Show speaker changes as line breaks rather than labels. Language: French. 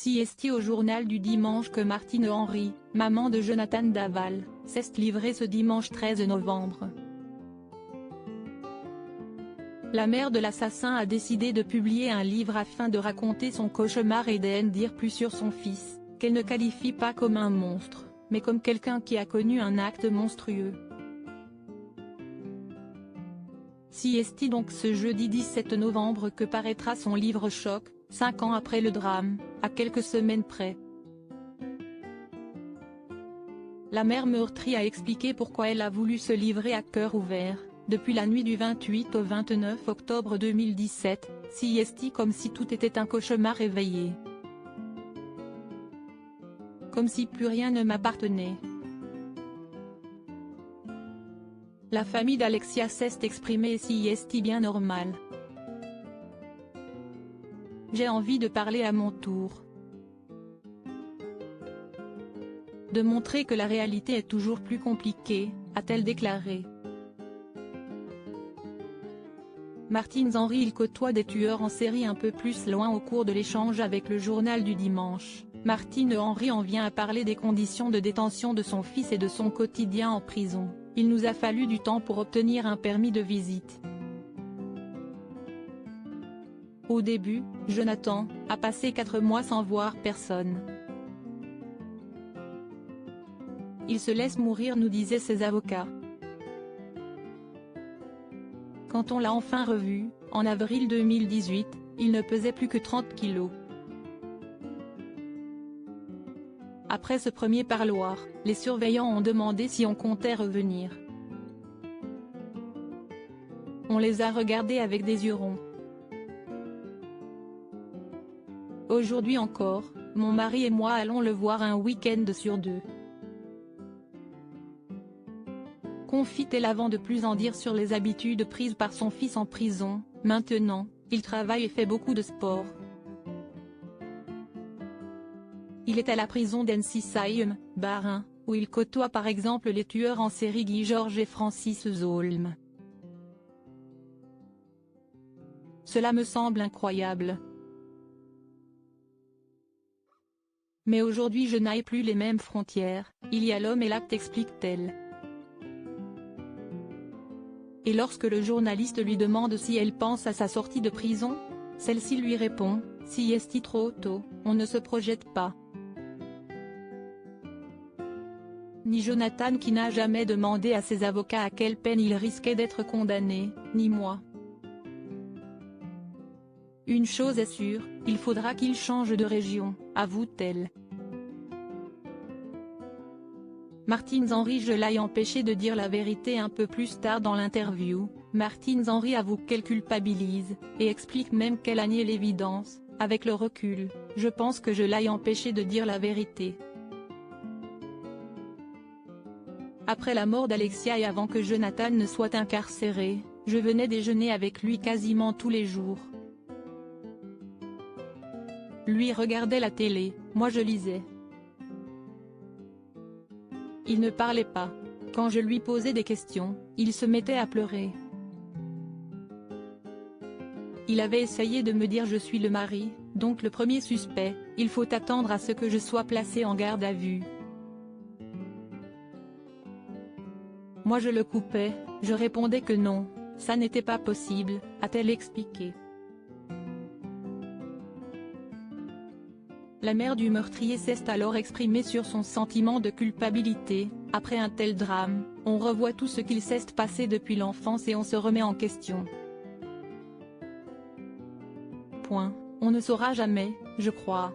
CST au journal du dimanche que Martine Henry, maman de Jonathan Daval, s'est livrée ce dimanche 13 novembre. La mère de l'assassin a décidé de publier un livre afin de raconter son cauchemar et d'en dire plus sur son fils, qu'elle ne qualifie pas comme un monstre, mais comme quelqu'un qui a connu un acte monstrueux. CST donc ce jeudi 17 novembre que paraîtra son livre Choc, 5 ans après le drame, à quelques semaines près. La mère meurtrie a expliqué pourquoi elle a voulu se livrer à cœur ouvert, depuis la nuit du 28 au 29 octobre 2017, CST comme si tout était un cauchemar éveillé. Comme si plus rien ne m'appartenait. La famille d'Alexia s'est exprimée CST bien normal. J'ai envie de parler à mon tour. De montrer que la réalité est toujours plus compliquée, a-t-elle déclaré. Martine Henry il côtoie des tueurs en série un peu plus loin au cours de l'échange avec le journal du dimanche. Martine Henry en vient à parler des conditions de détention de son fils et de son quotidien en prison. Il nous a fallu du temps pour obtenir un permis de visite. Au début, Jonathan a passé 4 mois sans voir personne. Il se laisse mourir, nous disaient ses avocats. Quand on l'a enfin revu, en avril 2018, il ne pesait plus que 30 kilos. Après ce premier parloir, les surveillants ont demandé si on comptait revenir. On les a regardés avec des yeux ronds. Aujourd'hui encore, mon mari et moi allons le voir un week-end sur 2. Confie-t-elle avant de plus en dire sur les habitudes prises par son fils en prison. Maintenant, il travaille et fait beaucoup de sport. Il est à la prison d'Ensisheim, Bas-Rhin, où il côtoie par exemple les tueurs en série Guy Georges et Francis Zolm. Cela me semble incroyable. Mais aujourd'hui je n'ai plus les mêmes frontières, il y a l'homme et l'acte, explique-t-elle. Et lorsque le journaliste lui demande si elle pense à sa sortie de prison, celle-ci lui répond, « Si est-il trop tôt, on ne se projette pas. » Ni Jonathan qui n'a jamais demandé à ses avocats à quelle peine il risquait d'être condamné, ni moi. Une chose est sûre, il faudra qu'il change de région, avoue-t-elle. Martine Henry je l'ai empêché de dire la vérité un peu plus tard dans l'interview. Martine Henry avoue qu'elle culpabilise, et explique même qu'elle a nié l'évidence. Avec le recul, je pense que je l'ai empêché de dire la vérité. Après la mort d'Alexia et avant que Jonathan ne soit incarcéré, je venais déjeuner avec lui quasiment tous les jours. Lui regardait la télé, moi je lisais. Il ne parlait pas. Quand je lui posais des questions, il se mettait à pleurer. Il avait essayé de me dire je suis le mari, donc le premier suspect, il faut attendre à ce que je sois placé en garde à vue. Moi je le coupais, je répondais que non, ça n'était pas possible, a-t-elle expliqué. La mère du meurtrier s'est alors exprimée sur son sentiment de culpabilité. Après un tel drame, on revoit tout ce qu'il s'est passé depuis l'enfance et on se remet en question. On ne saura jamais, je crois.